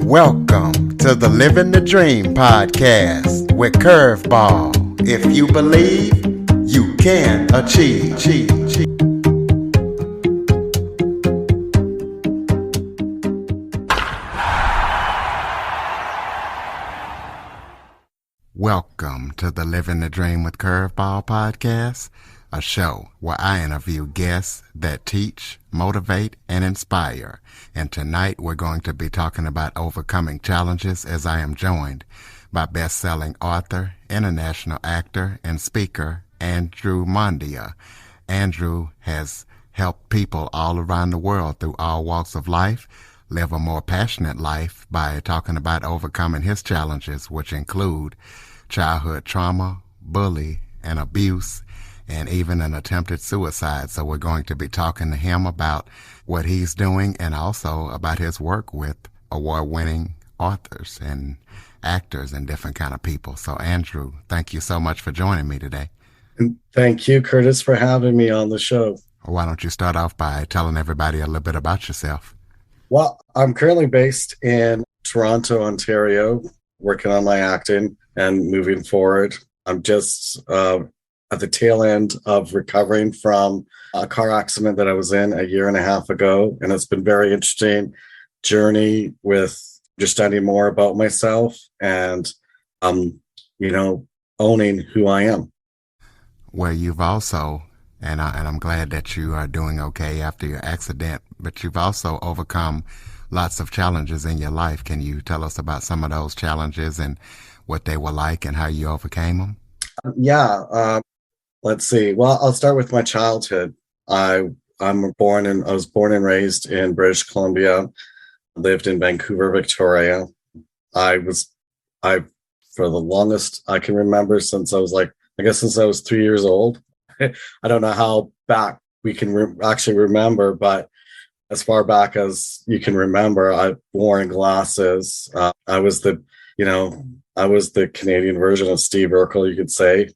Welcome to the Living the Dream podcast with Curveball. If you believe, you can achieve. Welcome to the Living the Dream with Curveball podcast, a show where I interview guests that teach, motivate, and inspire. And tonight we're going to be talking about overcoming challenges as I am joined by best-selling author, international actor, and speaker, Andrew Mondia. Andrew has helped people all around the world through all walks of life live a more passionate life by talking about overcoming his challenges, which include childhood trauma, bully, and abuse, and even an attempted suicide. So we're going to be talking to him about what he's doing and also about his work with award-winning authors and actors and different kind of people. So Andrew, thank you so much for joining me today. And thank you, Curtis, for having me on the show. Why don't you start off by telling everybody a little bit about yourself? Well, I'm currently based in Toronto, Ontario, working on my acting and moving forward. I'm just at the tail end of recovering from a car accident that I was in a year and a half ago. And it's been very interesting journey with understanding more about myself and, owning who I am. Well, you've also, and I'm glad that you are doing okay after your accident, but you've also overcome lots of challenges in your life. Can you tell us about some of those challenges and what they were like and how you overcame them? Yeah. Let's see. Well, I'll start with my childhood. I was born and raised in British Columbia, lived in Vancouver, Victoria. For the longest I can remember since I was since I was 3 years old. I don't know how back we can actually remember, but as far back as you can remember, I wore glasses. I was the Canadian version of Steve Urkel, you could say.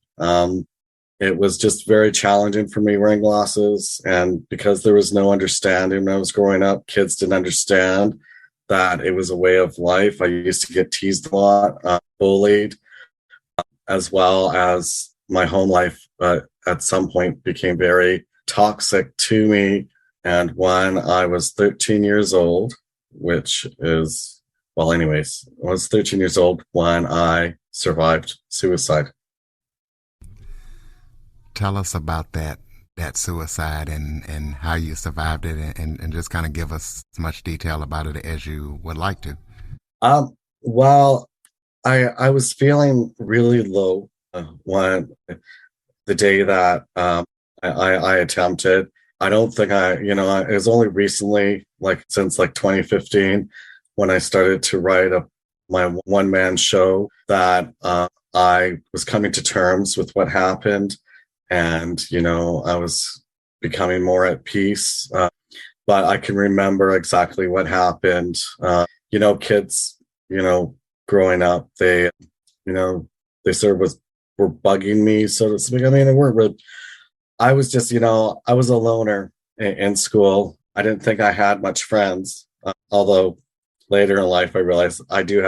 It was just very challenging for me wearing glasses. And because there was no understanding when I was growing up, kids didn't understand that it was a way of life. I used to get teased a lot, bullied, as well as my home life at some point became very toxic to me. And when I was 13 years old, I was 13 years old when I survived suicide. Tell us about that suicide and how you survived it, and just kind of give us as much detail about it as you would like to. Well, I was feeling really low when the day that I attempted. I don't think it was only recently, since 2015, when I started to write my one-man show, that I was coming to terms with what happened. And, I was becoming more at peace. But I can remember exactly what happened. Kids, growing up, they sort of were bugging me, so to speak. I mean, I was just, I was a loner in school. I didn't think I had much friends. Although later in life, I realized I do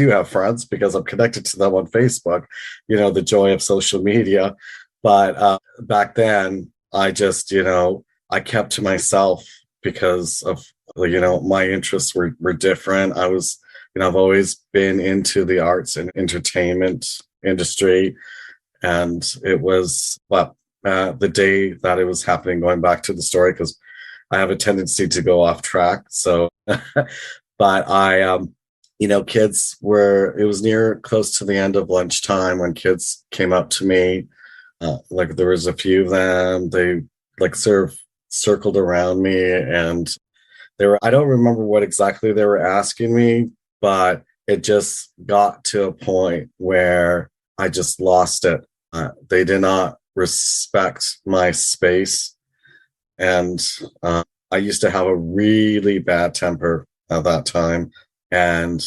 have friends because I'm connected to them on Facebook, the joy of social media. But back then, I just, I kept to myself because of, my interests were different. I've always been into the arts and entertainment industry. And it was, the day that it was happening, going back to the story, because I have a tendency to go off track. So, but kids it was close to the end of lunchtime when kids came up to me. There was a few of them. They sort of circled around me, and I don't remember what exactly they were asking me, but it just got to a point where I just lost it. They did not respect my space. And I used to have a really bad temper at that time. And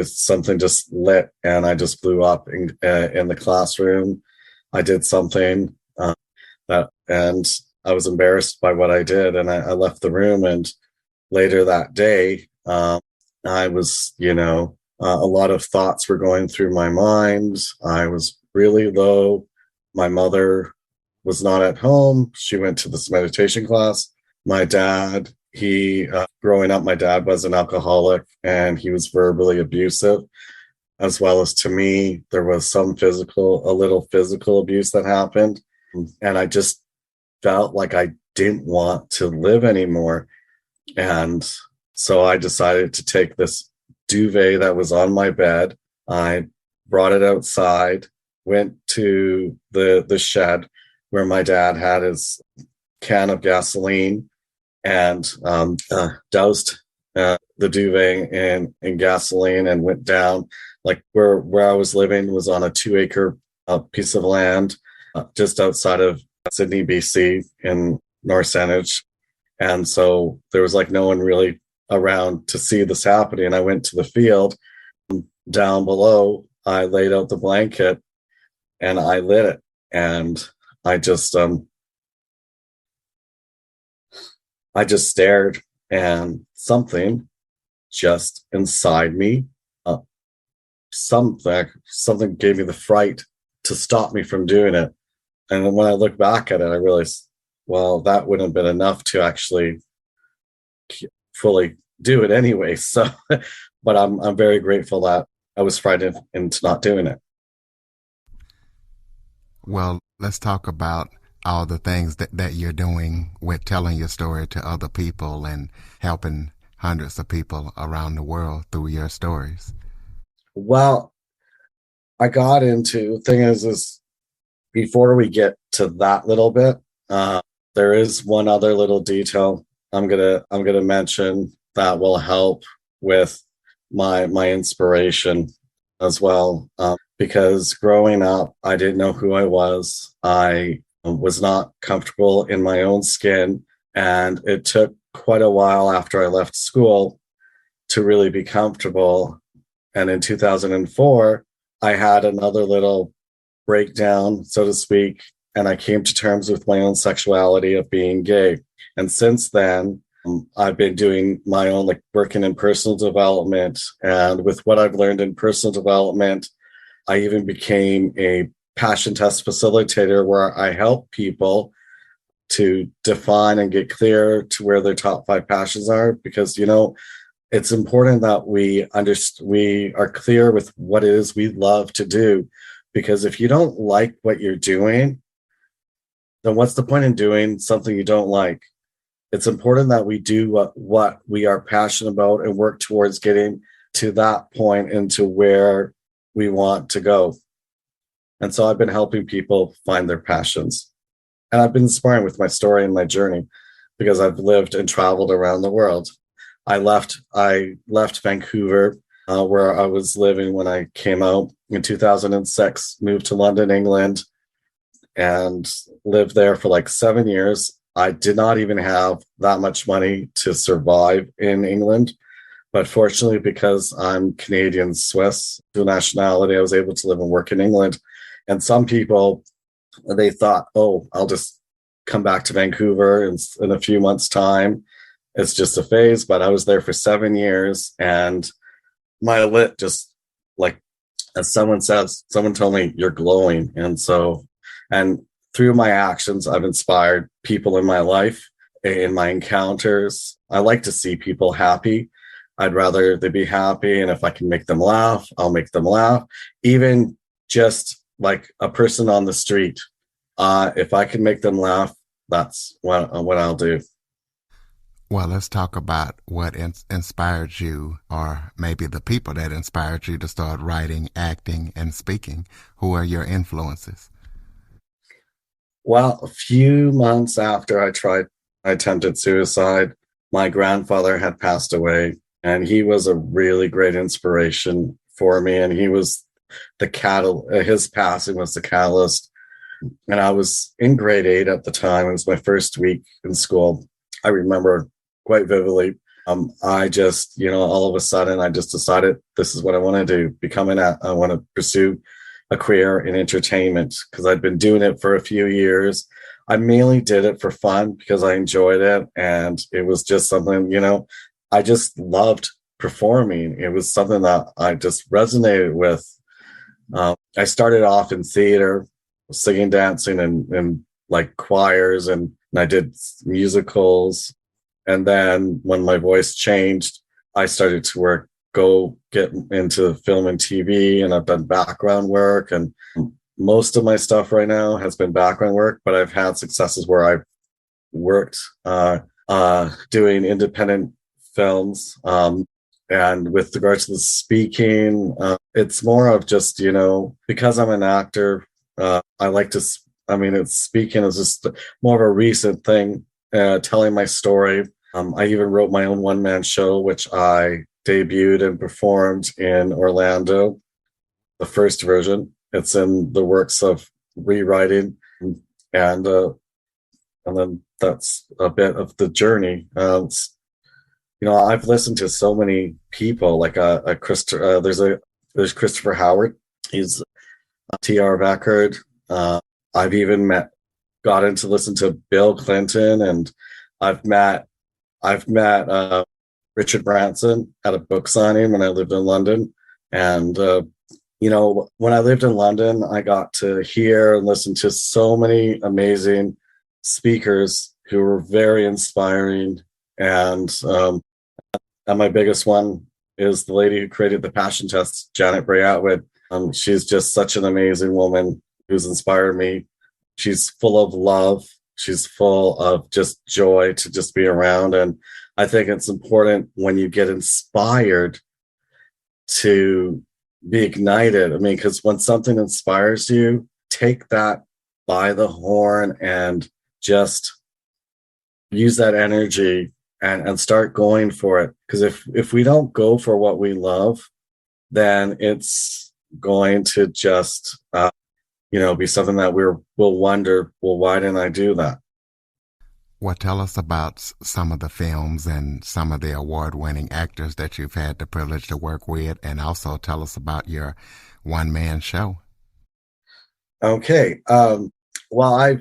something just lit, and I just blew up in the classroom. I did something and I was embarrassed by what I did, and I left the room. And later that day, I was, a lot of thoughts were going through my mind. I was really low. My mother was not at home. She went to this meditation class. My dad, growing up, my dad was an alcoholic and he was verbally abusive, as well as to me. There was a little physical abuse that happened. And I just felt like I didn't want to live anymore. And so I decided to take this duvet that was on my bed. I brought it outside, went to the shed where my dad had his can of gasoline, and doused the duvet in gasoline and went down. Like where I was living was on a 2-acre piece of land just outside of Sydney, BC, in North Saanich. And so there was like no one really around to see this happening. And I went to the field down below. I laid out the blanket and I lit it. And I just stared, and something just inside me, something gave me the fright to stop me from doing it. And then when I look back at it, I realized, well, that wouldn't have been enough to actually fully do it anyway. So, but I'm very grateful that I was frightened into not doing it. Well, let's talk about all the things that you're doing with telling your story to other people and helping hundreds of people around the world through your stories. Well, I got into thing is before we get to that little bit, there is one other little detail I'm gonna mention that will help with my inspiration as well. Because growing up, I didn't know who I was. I was not comfortable in my own skin, and it took quite a while after I left school to really be comfortable. And in 2004, I had another little breakdown, so to speak, and I came to terms with my own sexuality of being gay. And since then, I've been doing my own, like, working in personal development. And with what I've learned in personal development, I even became a passion test facilitator where I help people to define and get clear to where their top 5 passions are. Because, it's important that we are clear with what it is we love to do. Because if you don't like what you're doing, then what's the point in doing something you don't like? It's important that we do what we are passionate about and work towards getting to that point into where we want to go. And so I've been helping people find their passions. And I've been inspiring with my story and my journey because I've lived and traveled around the world. I left Vancouver, where I was living when I came out in 2006, moved to London, England, and lived there for like 7 years. I did not even have that much money to survive in England. But fortunately, because I'm Canadian Swiss, dual nationality, I was able to live and work in England. And some people, they thought, oh, I'll just come back to Vancouver in a few months' time. It's just a phase. But I was there for 7 years, and my lit just, like, as someone told me, you're glowing. And through my actions, I've inspired people in my life, in my encounters. I like to see people happy. I'd rather they be happy. And if I can make them laugh, I'll make them laugh. Even just like a person on the street, if I can make them laugh, that's what I'll do. Well, let's talk about what inspired you, or maybe the people that inspired you to start writing, acting, and speaking. Who are your influences? Well, a few months after I attempted suicide, my grandfather had passed away, and he was a really great inspiration for me. And he was his passing was the catalyst. And I was in grade 8 at the time. It was my first week in school. I remember quite vividly. I just, all of a sudden, I just decided this is what I want to do. I want to pursue a career in entertainment because I'd been doing it for a few years. I mainly did it for fun because I enjoyed it. And it was just something, I just loved performing. It was something that I just resonated with. I started off in theater, singing, dancing, and like choirs, and I did musicals. And then when my voice changed, I started to go get into film and TV, and I've done background work. And most of my stuff right now has been background work, but I've had successes where I've worked doing independent films. And with regards to the speaking, it's more of just, because I'm an actor, I like to, it's speaking is just more of a recent thing, telling my story. I even wrote my own one-man show, which I debuted and performed in Orlando, the first version. It's in the works of rewriting, and then that's a bit of the journey. I've listened to so many people, like there's Christopher Howard. He's a TR record. I've even gotten to listen to Bill Clinton, and I've met Richard Branson at a book signing when I lived in London. And when I lived in London, I got to hear and listen to so many amazing speakers who were very inspiring. And my biggest one is the lady who created the passion test, Janet Bray Atwood. She's just such an amazing woman who's inspired me. She's full of love. She's full of just joy to just be around. And I think it's important when you get inspired to be ignited. Because when something inspires you, take that by the horn and just use that energy and start going for it. Because if we don't go for what we love, then it's going to just be something that we'll wonder, well, why didn't I do that? Well, tell us about some of the films and some of the award-winning actors that you've had the privilege to work with, and also tell us about your one-man show. Okay. Well,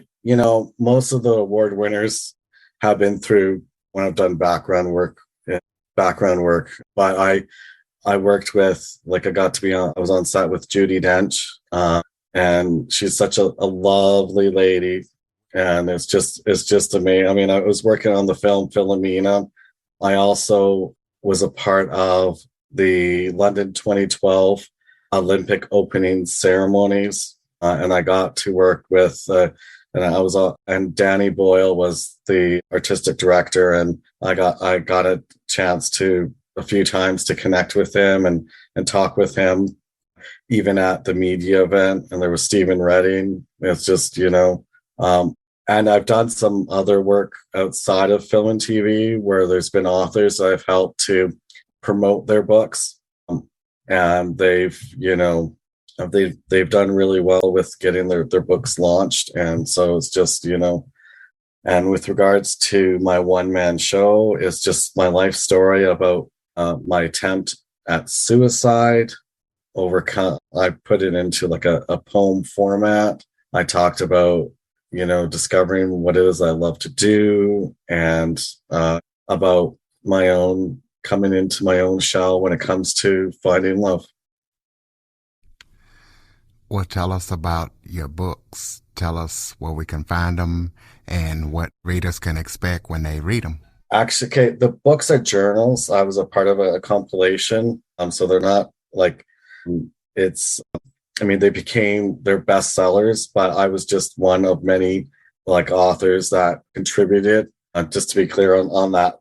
most of the award winners have been through when I've done background work, but I worked with, like, I was on set with Judi Dench, and she's such a lovely lady. And it's just amazing. I was working on the film Philomena. I also was a part of the London 2012 Olympic opening ceremonies, and I got to work with, and Danny Boyle was the artistic director, and I got a chance to a few times to connect with him and talk with him, even at the media event. And there was Stephen Redding. It's just, and I've done some other work outside of film and TV where there's been authors I've helped to promote their books. And they've done really well with getting their books launched. And so it's just, and with regards to my one-man show, it's just my life story about my attempt at suicide. I put it into like a poem format. I talked about, discovering what it is I love to do, and about coming into my own shell when it comes to finding love. Well, tell us about your books. Tell us where we can find them and what readers can expect when they read them. Actually, okay, the books are journals. I was a part of a compilation. So they're not like, they're bestsellers, but I was just one of many like authors that contributed. Just to be clear on that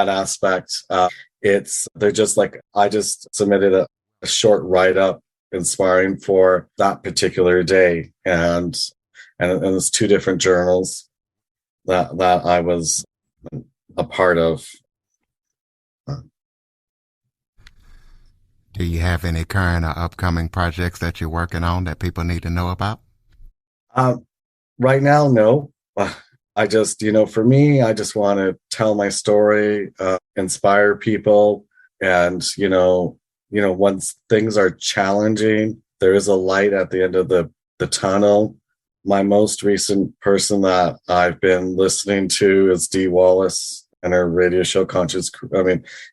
aspect, they're just like, I just submitted a short write-up inspiring for that particular day, and it's two different journals that I was a part of. Do you have any current or upcoming projects that you're working on that people need to know about? Right now, no. I just, for me, I just want to tell my story, inspire people, and once things are challenging, there is a light at the end of the tunnel. My most recent person that I've been listening to is Dee Wallace, and her radio show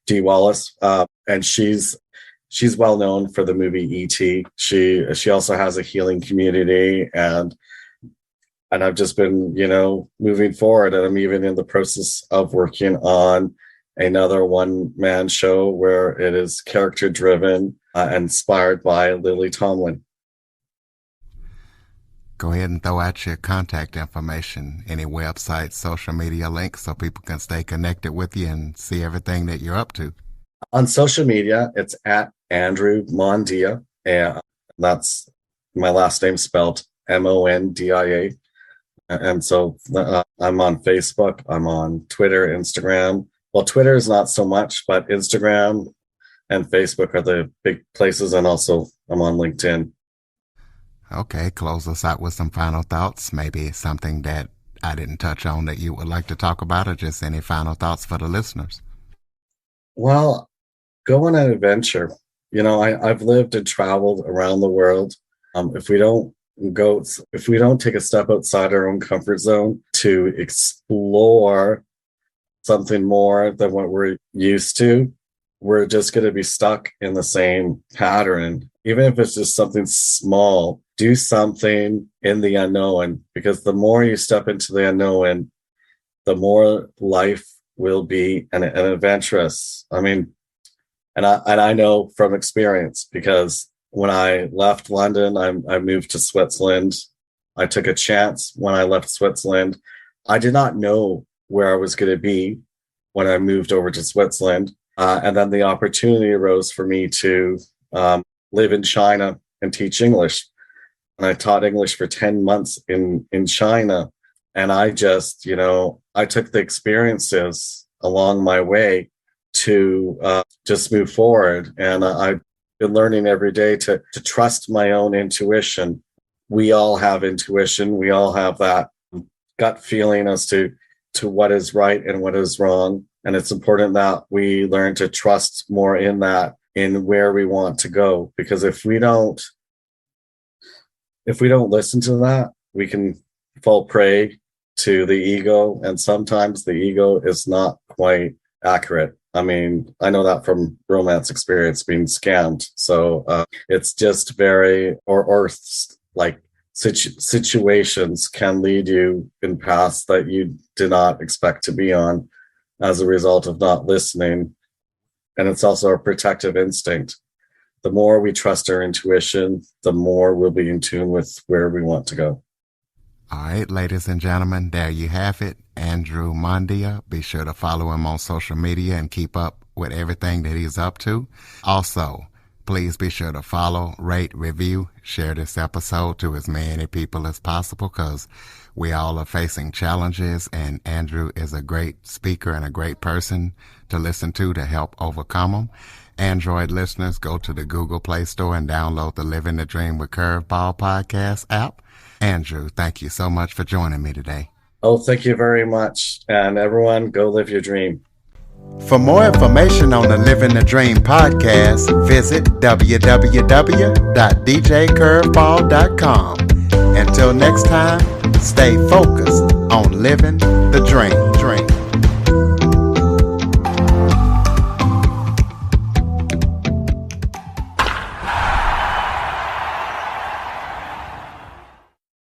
Dee Wallace, and she's well known for the movie E.T. She also has a healing community, and I've just been, moving forward, and I'm even in the process of working on another one-man show where it is character driven, inspired by Lily Tomlin. Go ahead and throw out your contact information, any websites, social media links, so people can stay connected with you and see everything that you're up to. On social media, it's at Andrew Mondia, and that's my last name spelled Mondia. And so I'm on Facebook, I'm on Twitter, Instagram. Well, Twitter is not so much, but Instagram and Facebook are the big places. And also I'm on LinkedIn. Okay, close us out with some final thoughts. Maybe something that I didn't touch on that you would like to talk about, or just any final thoughts for the listeners. Well, go on an adventure. I've lived and traveled around the world. If we don't take a step outside our own comfort zone to explore something more than what we're used to, we're just going to be stuck in the same pattern. Even if it's just something small, do something in the unknown, because the more you step into the unknown, the more life will be an adventurous. And I know from experience, because when I left London, I moved to Switzerland. I took a chance when I left Switzerland. I did not know where I was going to be when I moved over to Switzerland. And then the opportunity arose for me to live in China and teach English. And I taught English for 10 months in China. And I just, I took the experiences along my way to just move forward. And I've been learning every day to trust my own intuition. We all have intuition. We all have that gut feeling as to what is right and what is wrong. And it's important that we learn to trust more in that, in where we want to go. Because if we don't listen to that, we can fall prey to the ego. And sometimes the ego is not quite accurate. I know that from romance experience, being scammed. So it's just very, situations can lead you in paths that you did not expect to be on as a result of not listening. And it's also a protective instinct. The more we trust our intuition, the more we'll be in tune with where we want to go. All right, ladies and gentlemen, there you have it. Andrew Mondia. Be sure to follow him on social media and keep up with everything that he's up to. Also, please be sure to follow, rate, review, share this episode to as many people as possible, because we all are facing challenges, and Andrew is a great speaker and a great person to listen to help overcome them. Android listeners, go to the Google Play Store and download the Living the Dream with Curveball podcast app. Andrew, thank you so much for joining me today. Oh, thank you very much. And everyone, go live your dream. For more information on the Living the Dream podcast, visit www.djcurveball.com. Until next time, stay focused on living the dream.